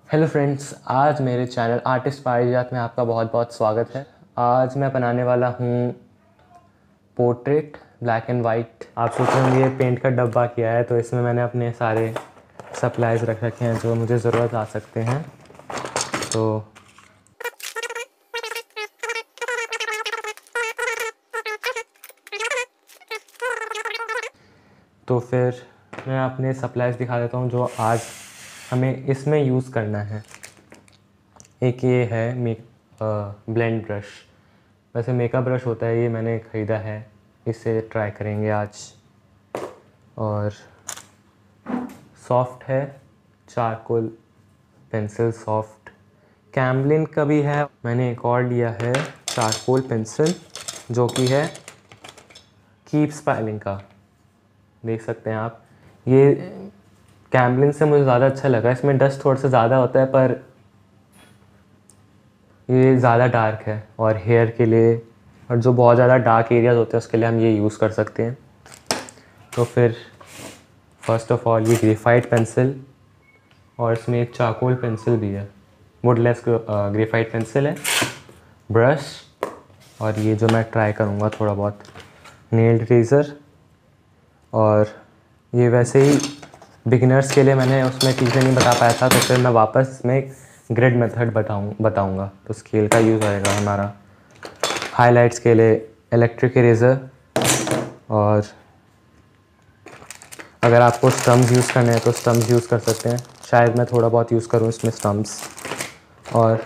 Hello friends, आज मेरे channel artist पारिजात में आपका बहुत बहुत स्वागत है। आज मैं बनाने वाला हूँ पोर्ट्रेट ब्लैक एंड वाइट। आप सोच रहे होंगे ये पेंट का डब्बा किया है, तो इसमें मैंने अपने सारे सप्लाइज रख रखे हैं जो मुझे ज़रूरत आ सकते हैं। तो फिर मैं अपने सप्लाइज दिखा देता हूँ जो आज हमें इसमें यूज़ करना है। एक ये है ब्लेंड ब्रश। वैसे मेकअप ब्रश होता है, ये मैंने ख़रीदा है, इसे ट्राई करेंगे आज। और सॉफ्ट है चारकोल पेंसिल, सॉफ्ट कैमलिन का भी है। मैंने एक और लिया है चारकोल पेंसिल जो कि है कीप स्माइलिंग का, देख सकते हैं आप। ये कैमलिन से मुझे ज़्यादा अच्छा लगा, इसमें डस्ट थोड़ा सा ज़्यादा होता है पर ये ज़्यादा डार्क है और हेयर के लिए और जो बहुत ज़्यादा डार्क एरियाज़ होते हैं उसके लिए हम ये यूज़ कर सकते हैं। तो फिर फर्स्ट ऑफ ऑल ये ग्रेफाइट पेंसिल, और इसमें एक चारकोल पेंसिल भी है, वुडलेस ग्रेफाइट पेंसिल है, ब्रश, और ये जो मैं ट्राई करूँगा थोड़ा बहुत नेल इरेज़र। और ये वैसे ही बिगिनर्स के लिए मैंने उसमें चीज़ें नहीं बता पाया था, तो फिर मैं वापस इसमें ग्रिड मेथड बताऊंगा। तो स्केल का यूज़ होएगा हमारा। हाइलाइट्स के लिए इलेक्ट्रिक इरेज़र, और अगर आपको स्टम्प्स यूज़ करने हैं तो स्टम्प्स यूज़ कर सकते हैं। शायद मैं थोड़ा बहुत यूज़ करूँ इसमें स्टम्प्स। और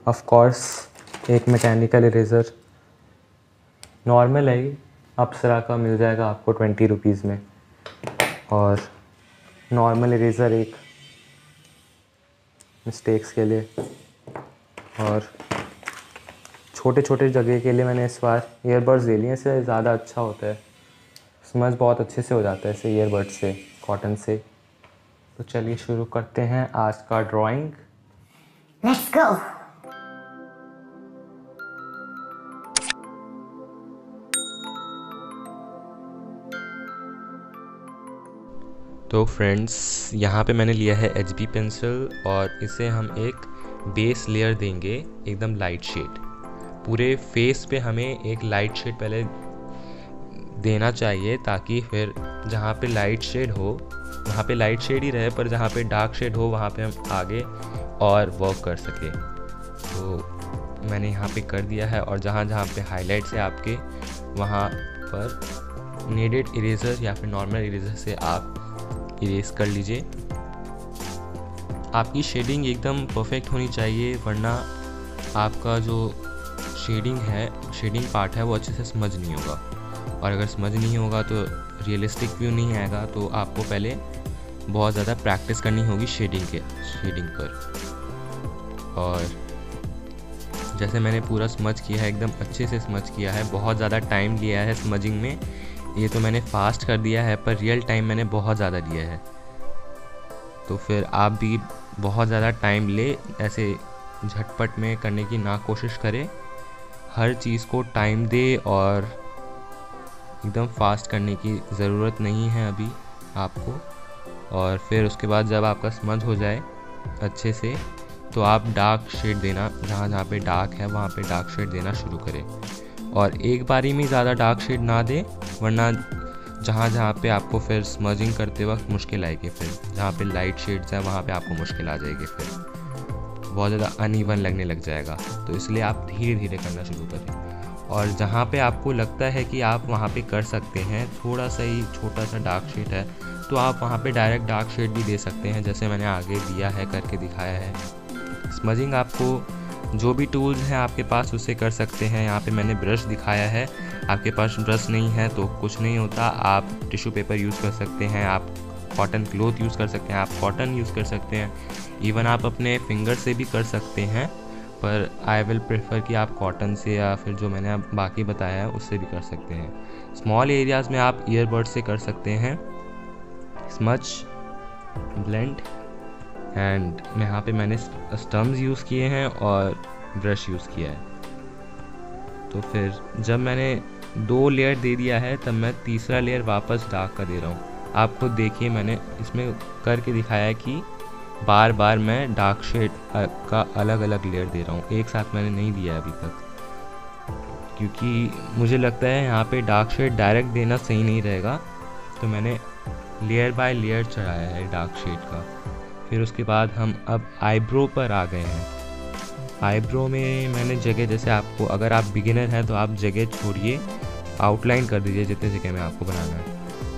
ऑफ कोर्स एक मैकेनिकल इरेज़र, नॉर्मल है ये, अप्सरा का मिल जाएगा आपको 20 रुपीज़ में। और नॉर्मल इरेज़र एक मिस्टेक्स के लिए, और छोटे छोटे जगह के लिए मैंने इस बार ईयरबड्स ले लिए। इससे ज़्यादा अच्छा होता है, समझ बहुत अच्छे से हो जाता है इससे, ईयरबड से, कॉटन से। तो चलिए शुरू करते हैं आज का ड्राइंग। Let's go. तो फ्रेंड्स, यहाँ पे मैंने लिया है HB पेंसिल, और इसे हम एक बेस लेयर देंगे, एकदम लाइट शेड। पूरे फेस पे हमें एक लाइट शेड पहले देना चाहिए, ताकि फिर जहाँ पे लाइट शेड हो वहाँ पे लाइट शेड ही रहे, पर जहाँ पे डार्क शेड हो वहाँ पे हम आगे और वर्क कर सके। तो मैंने यहाँ पे कर दिया है, और जहाँ जहाँ पे हाईलाइट्स है आपके, वहाँ पर नीडेड इरेज़र या फिर नॉर्मल इरेज़र से आप इरेज कर लीजिए। आपकी शेडिंग एकदम परफेक्ट होनी चाहिए, वरना आपका जो शेडिंग पार्ट है वो अच्छे से समझ नहीं होगा। और अगर समझ नहीं होगा तो रियलिस्टिक व्यू नहीं आएगा। तो आपको पहले बहुत ज़्यादा प्रैक्टिस करनी होगी शेडिंग पर। और जैसे मैंने पूरा स्मज किया है, एकदम अच्छे से स्मज किया है, बहुत ज़्यादा टाइम लिया है स्मजिंग में। ये तो मैंने फास्ट कर दिया है, पर रियल टाइम मैंने बहुत ज़्यादा लिया है। तो फिर आप भी बहुत ज़्यादा टाइम ले, ऐसे झटपट में करने की ना कोशिश करें। हर चीज़ को टाइम दे, और एकदम फास्ट करने की ज़रूरत नहीं है अभी आपको। और फिर उसके बाद जब आपका स्मज हो जाए अच्छे से, तो आप डार्क शेड देना, जहाँ जहाँ पे डार्क है वहाँ पे डार्क शेड देना शुरू करें। और एक बारी में ज़्यादा डार्क शेड ना दे, वरना जहाँ जहाँ पे आपको फिर स्मजिंग करते वक्त मुश्किल आएगी। फिर जहाँ पे लाइट शेड्स हैं वहाँ पे आपको मुश्किल आ जाएगी, फिर बहुत ज़्यादा अनइवन लगने लग जाएगा। तो इसलिए आप धीरे धीरे करना शुरू करें। और जहाँ पे आपको लगता है कि आप वहाँ पे कर सकते हैं, थोड़ा सा ही छोटा सा डार्क शेड है, तो आप वहाँ पे डायरेक्ट डार्क शेड भी दे सकते हैं, जैसे मैंने आगे दिया है, करके दिखाया है। स्मजिंग आपको जो भी टूल्स हैं आपके पास उससे कर सकते हैं। यहाँ पे मैंने ब्रश दिखाया है, आपके पास ब्रश नहीं है तो कुछ नहीं होता, आप टिश्यू पेपर यूज़ कर सकते हैं, आप कॉटन क्लॉथ यूज़ कर सकते हैं, आप कॉटन यूज़ कर सकते हैं, इवन आप अपने फिंगर से भी कर सकते हैं। पर आई विल प्रेफर कि आप कॉटन से या फिर जो मैंने अब बाकी बताया है उससे भी कर सकते हैं। स्मॉल एरियाज़ में आप ईयरबड से कर सकते हैं स्मच ब्लेंड। एंड यहाँ पे मैंने स्टम्स यूज़ किए हैं और ब्रश यूज़ किया है। तो फिर जब मैंने 2 लेयर दे दिया है, तब मैं तीसरा लेयर वापस डार्क का दे रहा हूँ। आप खुद देखिए, मैंने इसमें करके दिखाया है कि बार बार मैं डार्क शेड का अलग अलग लेयर दे रहा हूँ, एक साथ मैंने नहीं दिया अभी तक, क्योंकि मुझे लगता है यहाँ पे डार्क शेड डायरेक्ट देना सही नहीं रहेगा। तो मैंने लेयर बाय लेयर चढ़ाया है डार्क शेड का। फिर उसके बाद हम अब आईब्रो पर आ गए हैं। आईब्रो में मैंने जगह, जैसे आपको, अगर आप बिगिनर हैं तो आप जगह छोड़िए, आउटलाइन कर दीजिए जितने जगह में आपको बनाना है।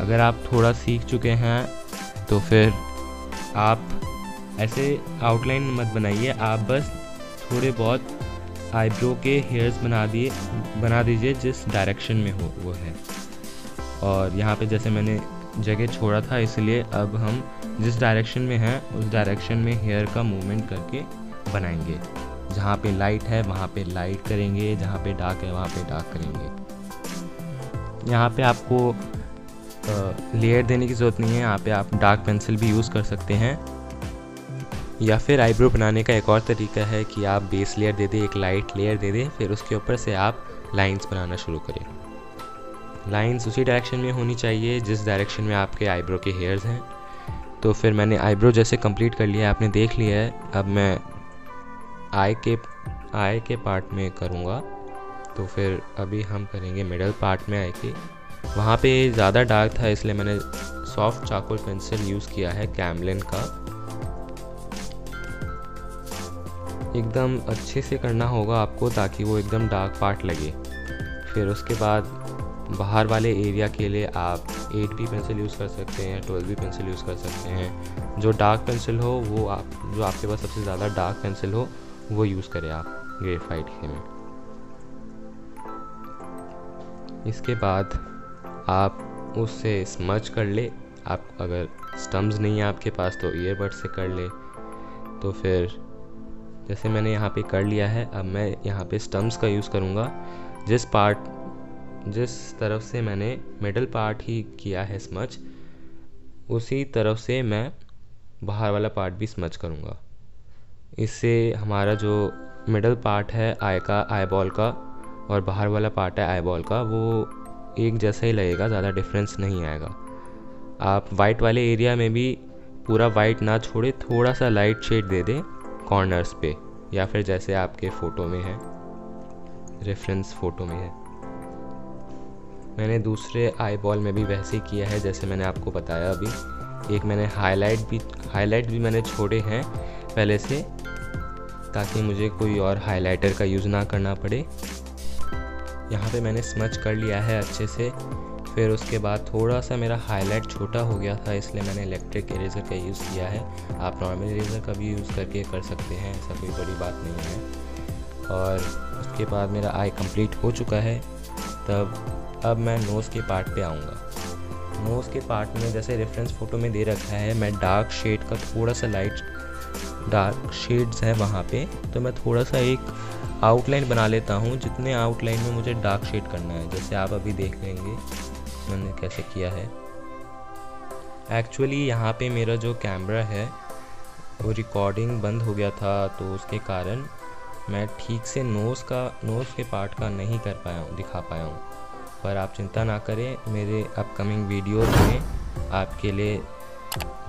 अगर आप थोड़ा सीख चुके हैं तो फिर आप ऐसे आउटलाइन मत बनाइए, आप बस थोड़े बहुत आईब्रो के हेयर्स बना दीजिए जिस डायरेक्शन में हो वो है। और यहाँ पे जैसे मैंने जगह छोड़ा था, इसलिए अब हम जिस डायरेक्शन में हैं उस डायरेक्शन में हेयर का मूवमेंट करके बनाएंगे। जहाँ पे लाइट है वहाँ पे लाइट करेंगे, जहाँ पे डार्क है वहाँ पे डार्क करेंगे। यहाँ पे आपको लेयर देने की ज़रूरत नहीं है, यहाँ पे आप डार्क पेंसिल भी यूज़ कर सकते हैं। या फिर आईब्रो बनाने का एक और तरीका है कि आप बेस लेयर दे दें, एक लाइट लेयर दे दें, फिर उसके ऊपर से आप लाइंस बनाना शुरू करें। लाइंस उसी डायरेक्शन में होनी चाहिए जिस डायरेक्शन में आपके आईब्रो के हेयर्स हैं। तो फिर मैंने आईब्रो जैसे कंप्लीट कर लिया है, आपने देख लिया है। अब मैं आई के पार्ट में करूँगा। तो फिर अभी हम करेंगे मिडल पार्ट में आई के। वहाँ पे ज़्यादा डार्क था इसलिए मैंने सॉफ्ट चारकोल पेंसिल यूज़ किया है कैमलिन का। एकदम अच्छे से करना होगा आपको ताकि वो एकदम डार्क पार्ट लगे। फिर उसके बाद बाहर वाले एरिया के लिए आप 8B पेंसिल यूज़ कर सकते हैं, 12B पेंसिल यूज़ कर सकते हैं। जो डार्क पेंसिल हो वो जो आपके पास सबसे ज़्यादा डार्क पेंसिल हो वो यूज़ करें आप ग्रेफाइट के में। इसके बाद आप उससे स्मज कर ले। आप अगर स्टम्प्स नहीं है आपके पास तो ईयरबड से कर ले। तो फिर जैसे मैंने यहाँ पे कर लिया है, अब मैं यहाँ पे स्टम्प्स का यूज़ करूँगा। जिस तरफ से मैंने मिडल पार्ट ही किया है स्मच, उसी तरफ से मैं बाहर वाला पार्ट भी स्मच करूँगा। इससे हमारा जो मिडल पार्ट है आई बॉल का और बाहर वाला पार्ट है आई बॉल का, वो एक जैसा ही लगेगा, ज़्यादा डिफरेंस नहीं आएगा। आप वाइट वाले एरिया में भी पूरा वाइट ना छोड़े, थोड़ा सा लाइट शेड दे दें कॉर्नर्स पे, या फिर जैसे आपके फ़ोटो में है, रेफरेंस फ़ोटो में है। मैंने दूसरे आई बॉल में भी वैसे ही किया है जैसे मैंने आपको बताया अभी। एक मैंने हाईलाइट भी मैंने छोड़े हैं पहले से, ताकि मुझे कोई और हाइलाइटर का यूज़ ना करना पड़े। यहाँ पे मैंने स्मच कर लिया है अच्छे से। फिर उसके बाद थोड़ा सा मेरा हाईलाइट छोटा हो गया था, इसलिए मैंने इलेक्ट्रिक इरेज़र का यूज़ किया है। आप नॉर्मल इरेज़र का भी यूज़ करके कर सकते हैं, ऐसा कोई बड़ी बात नहीं है। और उसके बाद मेरा आई कंप्लीट हो चुका है। तब अब मैं नोज़ के पार्ट पे आऊँगा। नोज़ के पार्ट में जैसे रेफरेंस फ़ोटो में दे रखा है, मैं डार्क शेड का थोड़ा सा लाइट डार्क शेड्स है वहाँ पे, तो मैं थोड़ा सा एक आउटलाइन बना लेता हूँ जितने आउटलाइन में मुझे डार्क शेड करना है। जैसे आप अभी देख लेंगे मैंने कैसे किया है। एक्चुअली यहाँ पे मेरा जो कैमरा है वो रिकॉर्डिंग बंद हो गया था, तो उसके कारण मैं ठीक से नोज़ के पार्ट का नहीं दिखा पाया हूँ। पर आप चिंता ना करें, मेरे अपकमिंग वीडियोस में आपके लिए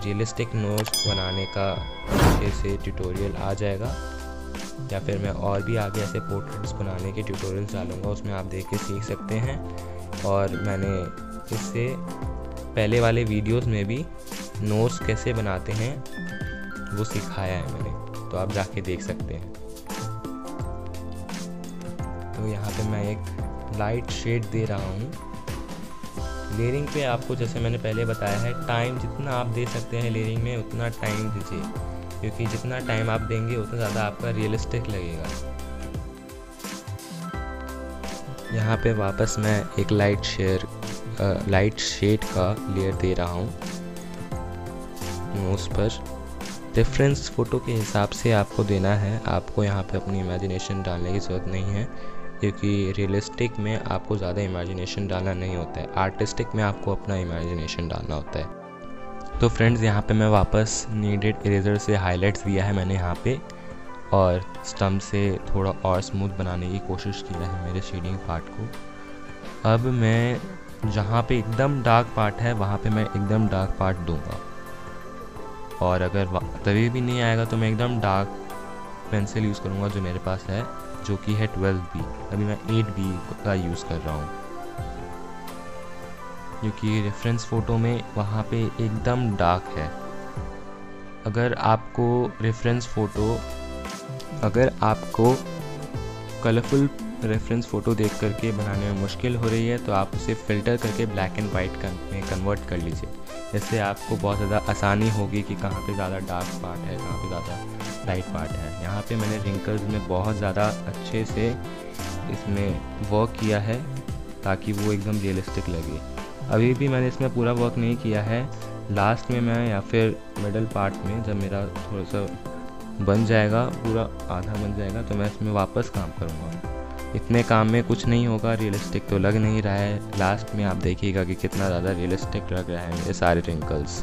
रियलिस्टिक नोज़ बनाने का अच्छे से ट्यूटोरियल आ जाएगा, या फिर मैं और भी आगे ऐसे पोर्ट्रेट्स बनाने के ट्यूटोरियल्स डालूँगा, उसमें आप देख के सीख सकते हैं। और मैंने इससे पहले वाले वीडियोस में भी नोज़ कैसे बनाते हैं वो सिखाया है मैंने, तो आप जाके देख सकते हैं। तो यहाँ पे मैं एक लाइट शेड दे रहा हूँ। लेयरिंग पे आपको जैसे मैंने पहले बताया है, टाइम जितना आप दे सकते हैं लेयरिंग में उतना टाइम दीजिए, क्योंकि जितना टाइम आप देंगे उतना ज़्यादा आपका रियलिस्टिक लगेगा। यहाँ पे वापस मैं एक लाइट शेड का लेयर दे रहा हूँ नोज़ पर। रेफरेंस फ़ोटो के हिसाब से आपको देना है, आपको यहाँ पे अपनी इमेजिनेशन डालने की ज़रूरत नहीं है, क्योंकि रियलिस्टिक में आपको ज़्यादा इमेजिनेशन डालना नहीं होता है, आर्टिस्टिक में आपको अपना इमेजिनेशन डालना होता है। तो फ्रेंड्स, यहाँ पे मैं वापस नीडेड इरेज़र से हाइलाइट्स दिया है मैंने यहाँ पे, और स्टम्प से थोड़ा और स्मूथ बनाने की कोशिश किया है मेरे शेडिंग पार्ट को। अब मैं जहाँ पे एकदम डार्क पार्ट है वहाँ पे मैं एकदम डार्क पार्ट दूंगा। और अगर तभी भी नहीं आएगा तो मैं एकदम डार्क पेंसिल यूज़ करूँगा जो मेरे पास है, जो कि है 12B। अभी मैं 8B का यूज़ कर रहा हूँ, क्योंकि रेफरेंस फ़ोटो में वहाँ पे एकदम डार्क है। अगर आपको कलरफुल रेफरेंस फ़ोटो देख करके बनाने में मुश्किल हो रही है तो आप उसे फ़िल्टर करके ब्लैक एंड वाइट में कन्वर्ट कर लीजिए। इससे आपको बहुत ज़्यादा आसानी होगी कि कहाँ पे ज़्यादा डार्क पार्ट है, कहाँ पे ज़्यादा लाइट पार्ट है। यहाँ पे मैंने रिंकल्स में बहुत ज़्यादा अच्छे से इसमें वर्क किया है ताकि वो एकदम रियलिस्टिक लगे। अभी भी मैंने इसमें पूरा वर्क नहीं किया है। लास्ट में मैं या फिर मिडल पार्ट में जब मेरा थोड़ा सा बन जाएगा, पूरा आधा बन जाएगा, तो मैं इसमें वापस काम करूँगा। इतने काम में कुछ नहीं होगा, रियलिस्टिक तो लग नहीं रहा है। लास्ट में आप देखिएगा कि कितना ज़्यादा रियलिस्टिक लग रहा है मेरे सारे रिंकल्स।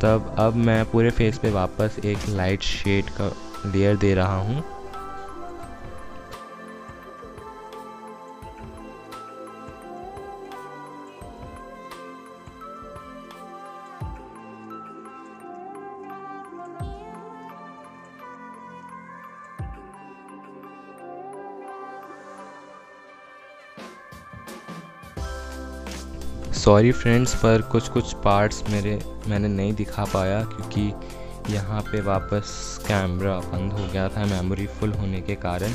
तब अब मैं पूरे फेस पे वापस एक लाइट शेड का लेयर दे रहा हूँ। सॉरी फ्रेंड्स, पर कुछ पार्ट्स मैंने नहीं दिखा पाया क्योंकि यहाँ पे वापस कैमरा बंद हो गया था मेमोरी फुल होने के कारण।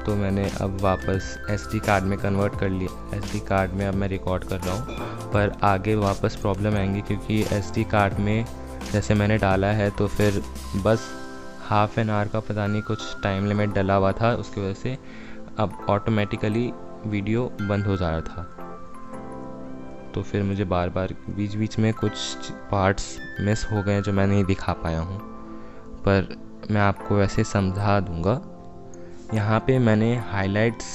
तो मैंने अब वापस SD कार्ड में कन्वर्ट कर लिया। SD कार्ड में अब मैं रिकॉर्ड कर रहा हूँ, पर आगे वापस प्रॉब्लम आएंगी क्योंकि SD कार्ड में जैसे मैंने डाला है तो फिर बस हाफ एन आवर का पता नहीं कुछ टाइम लिमिट डला हुआ था, उसकी वजह से अब ऑटोमेटिकली वीडियो बंद हो जा रहा था। तो फिर मुझे बार बार बीच में कुछ पार्ट्स मिस हो गए जो मैं नहीं दिखा पाया हूँ, पर मैं आपको वैसे समझा दूँगा। यहाँ पे मैंने हाइलाइट्स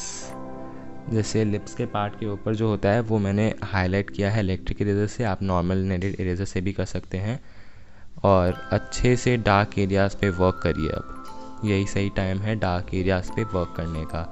जैसे लिप्स के पार्ट के ऊपर जो होता है वो मैंने हाईलाइट किया है इलेक्ट्रिक इरेजर से। आप नॉर्मल नेटेड इरेजर से भी कर सकते हैं। और अच्छे से डार्क एरियाज़ पे वर्क करिए। अब यही सही टाइम है डार्क एरियाज़ पे वर्क करने का।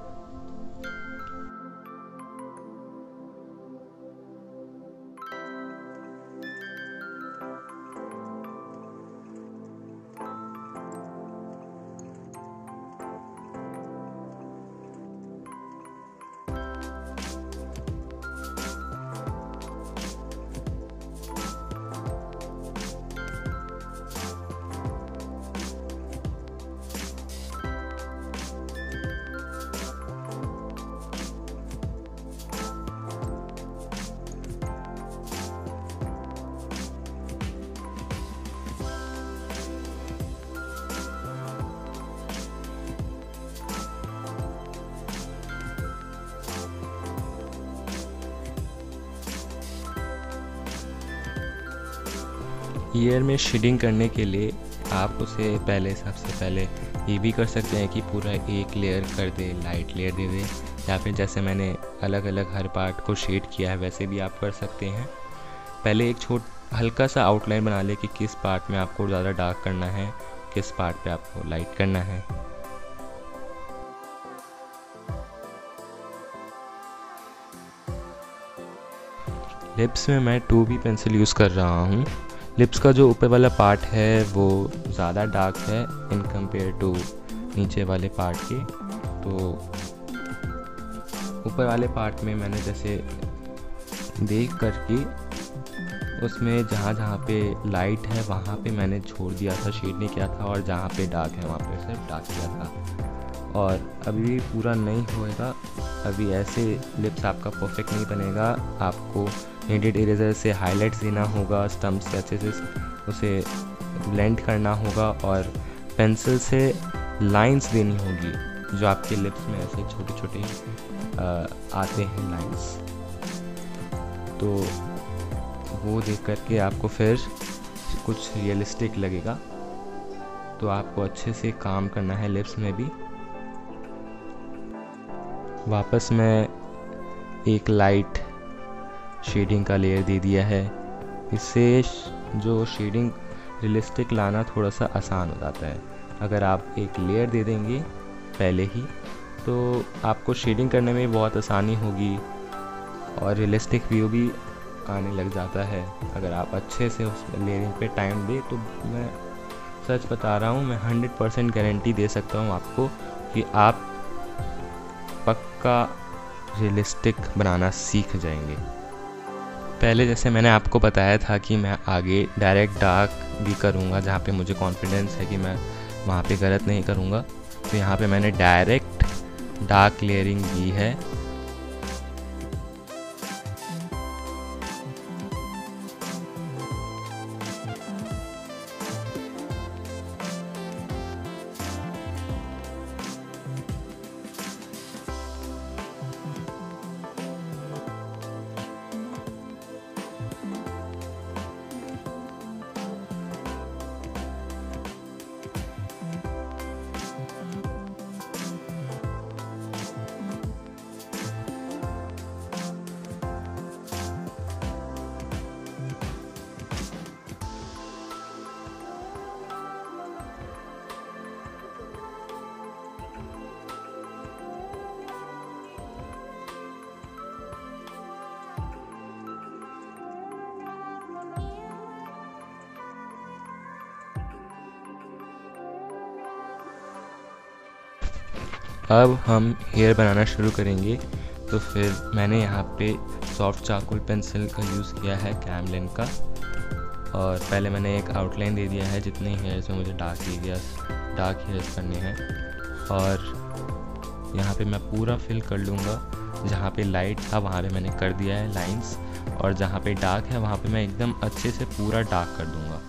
ईयर में शेडिंग करने के लिए आप उसे सबसे पहले ये भी कर सकते हैं कि पूरा एक लेयर कर दे, लाइट लेयर दे दे, या फिर जैसे मैंने अलग अलग हर पार्ट को शेड किया है वैसे भी आप कर सकते हैं। पहले एक हल्का सा आउटलाइन बना ले कि किस पार्ट में आपको ज़्यादा डार्क करना है, किस पार्ट पे आपको लाइट करना है। लिप्स में मैं 2B पेंसिल यूज़ कर रहा हूँ। लिप्स का जो ऊपर वाला पार्ट है वो ज़्यादा डार्क है इन कंपेयर टू नीचे वाले पार्ट के। तो ऊपर वाले पार्ट में मैंने जैसे देख कर के उसमें जहाँ जहाँ पे लाइट है वहाँ पे मैंने छोड़ दिया था, शेड नहीं किया था, और जहाँ पे डार्क है वहाँ पे सिर्फ डार्क किया था। और अभी भी पूरा नहीं होएगा, अभी ऐसे लिप्स आपका परफेक्ट नहीं बनेगा। आपको नीडेड इरेजर से हाइलाइट्स देना होगा, स्टम्प्स से अच्छे से उसे ब्लेंड करना होगा, और पेंसिल से लाइंस देनी होगी जो आपके लिप्स में ऐसे छोटे छोटे आते हैं लाइंस। तो वो देख करके आपको फिर कुछ रियलिस्टिक लगेगा। तो आपको अच्छे से काम करना है लिप्स में भी। वापस मैं एक लाइट शेडिंग का लेयर दे दिया है। इससे जो शेडिंग रियलिस्टिक लाना थोड़ा सा आसान हो जाता है। अगर आप एक लेयर दे देंगे पहले ही तो आपको शेडिंग करने में बहुत आसानी होगी और रियलिस्टिक व्यू भी आने लग जाता है अगर आप अच्छे से उस लेयरिंग पे टाइम दें। तो मैं सच बता रहा हूँ, मैं 100% गारंटी दे सकता हूँ आपको कि आप पक्का रियलिस्टिक बनाना सीख जाएंगे। पहले जैसे मैंने आपको बताया था कि मैं आगे डायरेक्ट डार्क भी करूँगा, जहाँ पे मुझे कॉन्फिडेंस है कि मैं वहाँ पे गलत नहीं करूँगा। तो यहाँ पे मैंने डायरेक्ट डार्क लेयरिंग की है। अब हम हेयर बनाना शुरू करेंगे। तो फिर मैंने यहाँ पे सॉफ्ट चारकोल पेंसिल का यूज़ किया है कैमलिन का, और पहले मैंने एक आउटलाइन दे दिया है जितने हेयर्स में मुझे डार्क हेयर्स करने हैं। और यहाँ पे मैं पूरा फिल कर लूँगा। जहाँ पे लाइट था वहाँ पे मैंने कर दिया है लाइंस, और जहाँ पे डार्क है वहाँ पे मैं एकदम अच्छे से पूरा डार्क कर दूँगा।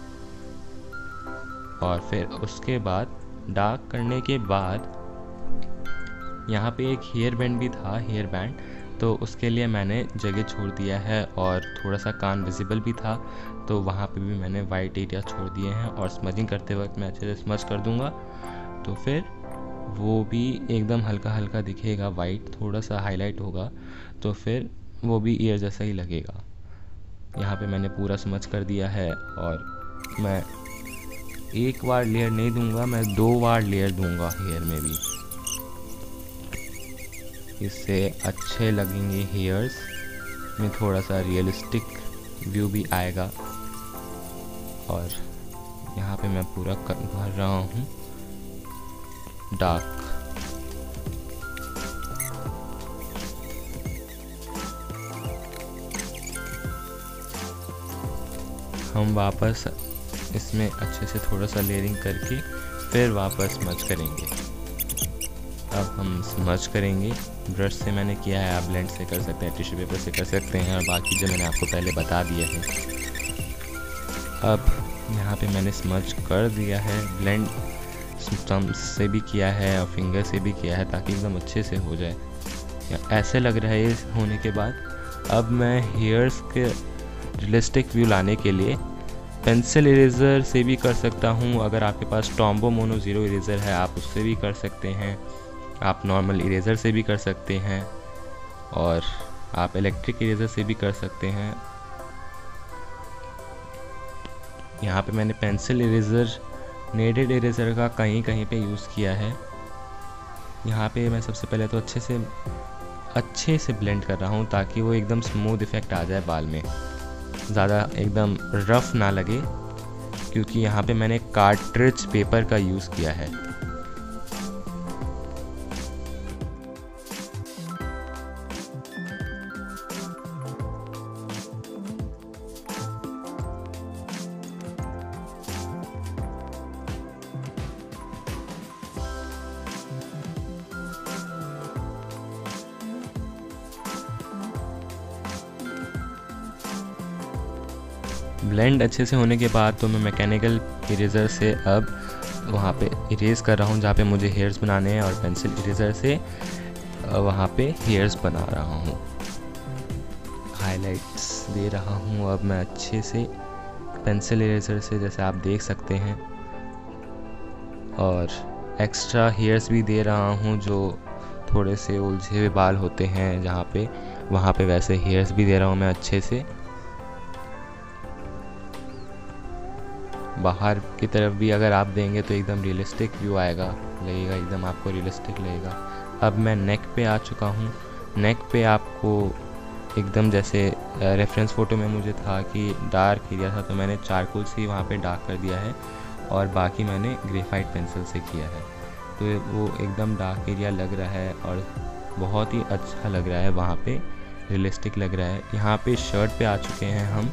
और फिर उसके बाद डार्क करने के बाद यहाँ पे एक हेयर बैंड भी था, हेयर बैंड, तो उसके लिए मैंने जगह छोड़ दिया है। और थोड़ा सा कान विजिबल भी था, तो वहाँ पे भी मैंने वाइट एरिया छोड़ दिए हैं। और स्मजिंग करते वक्त मैं अच्छे से स्मज कर दूँगा, तो फिर वो भी एकदम हल्का हल्का दिखेगा, वाइट थोड़ा सा हाईलाइट होगा, तो फिर वो भी ईयर जैसा ही लगेगा। यहाँ पे मैंने पूरा स्मज कर दिया है। और मैं एक बार लेयर नहीं दूंगा, मैं 2 बार लेयर दूंगा हेयर में भी। इससे अच्छे लगेंगे हेयर्स में, थोड़ा सा रियलिस्टिक व्यू भी आएगा। और यहाँ पे मैं पूरा भर रहा हूँ डार्क। हम वापस इसमें अच्छे से थोड़ा सा लेयरिंग करके फिर वापस स्मज करेंगे। अब हम स्मज करेंगे। ब्रश से मैंने किया है, आप ब्लेंड से कर सकते हैं, टिश्यू पेपर से कर सकते हैं, और बाकी जो मैंने आपको पहले बता दिया है। अब यहाँ पे मैंने स्मज कर दिया है, ब्लेंड से भी किया है और फिंगर से भी किया है, ताकि एकदम अच्छे से हो जाए। ऐसे लग रहा है इस होने के बाद अब मैं हेयर्स के रियलिस्टिक व्यू लाने के लिए पेंसिल इरेज़र से भी कर सकता हूँ। अगर आपके पास टॉम्बो मोनो ज़ीरो इरेज़र है आप उससे भी कर सकते हैं, आप नॉर्मल इरेज़र से भी कर सकते हैं, और आप इलेक्ट्रिक इरेज़र से भी कर सकते हैं। यहाँ पे मैंने पेंसिल इरेज़र, नेडेड इरेज़र का कहीं कहीं पे यूज़ किया है। यहाँ पे मैं सबसे पहले तो अच्छे से ब्लेंड कर रहा हूँ, ताकि वो एकदम स्मूथ इफ़ेक्ट आ जाए बाल में, ज़्यादा एकदम रफ़ ना लगे, क्योंकि यहाँ पे मैंने कार्ट्रिज पेपर का यूज़ किया है। ब्लेंड अच्छे से होने के बाद तो मैं मैकेनिकल इरेज़र से अब वहाँ पे इरेज़ कर रहा हूँ जहाँ पे मुझे हेयर्स बनाने हैं, और पेंसिल इरेज़र से वहाँ पे हेयर्स बना रहा हूँ, हाइलाइट्स दे रहा हूँ। अब मैं अच्छे से पेंसिल इरेज़र से, जैसे आप देख सकते हैं, और एक्स्ट्रा हेयर्स भी दे रहा हूँ जो थोड़े से उलझे हुए बाल होते हैं जहाँ पे, वहाँ पे वैसे हेयर्स भी दे रहा हूँ मैं अच्छे से। बाहर की तरफ भी अगर आप देंगे तो एकदम रियलिस्टिक व्यू आएगा, लगेगा एकदम आपको रियलिस्टिक लगेगा। अब मैं नेक पे आ चुका हूँ। नेक पे आपको एकदम जैसे रेफरेंस फ़ोटो में मुझे था कि डार्क एरिया था, तो मैंने चारकोल से ही वहाँ पे डार्क कर दिया है और बाकी मैंने ग्रेफाइट पेंसिल से किया है। तो वो एकदम डार्क एरिया लग रहा है और बहुत ही अच्छा लग रहा है, वहाँ पे रियलिस्टिक लग रहा है। यहाँ पे शर्ट पे आ चुके हैं हम,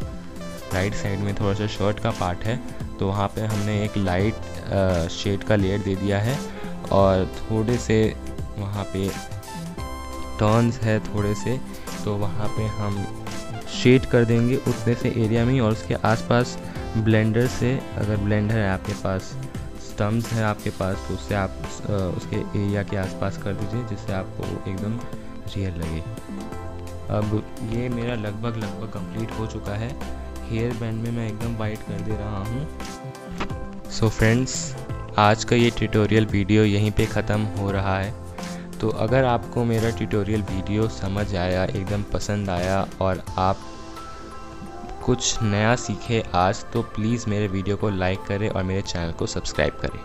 राइट साइड में थोड़ा सा शर्ट का पार्ट है, तो वहाँ पे हमने एक लाइट शेड का लेयर दे दिया है और थोड़े से वहाँ पे टर्न्स है थोड़े से, तो वहाँ पे हम शेड कर देंगे उतने से एरिया में। और उसके आसपास ब्लेंडर से, अगर ब्लेंडर है आपके पास, स्टम्प्स है आपके पास, तो उससे आप उसके एरिया के आसपास कर दीजिए जिससे आपको एकदम रियल लगे। अब ये मेरा लगभग कंप्लीट हो चुका है। हेयर बैंड में मैं एकदम वाइट कर दे रहा हूँ। सो फ्रेंड्स, आज का ये ट्यूटोरियल वीडियो यहीं पे ख़त्म हो रहा है। तो अगर आपको मेरा ट्यूटोरियल वीडियो समझ आया, एकदम पसंद आया और आप कुछ नया सीखे आज, तो प्लीज़ मेरे वीडियो को लाइक करें और मेरे चैनल को सब्सक्राइब करें।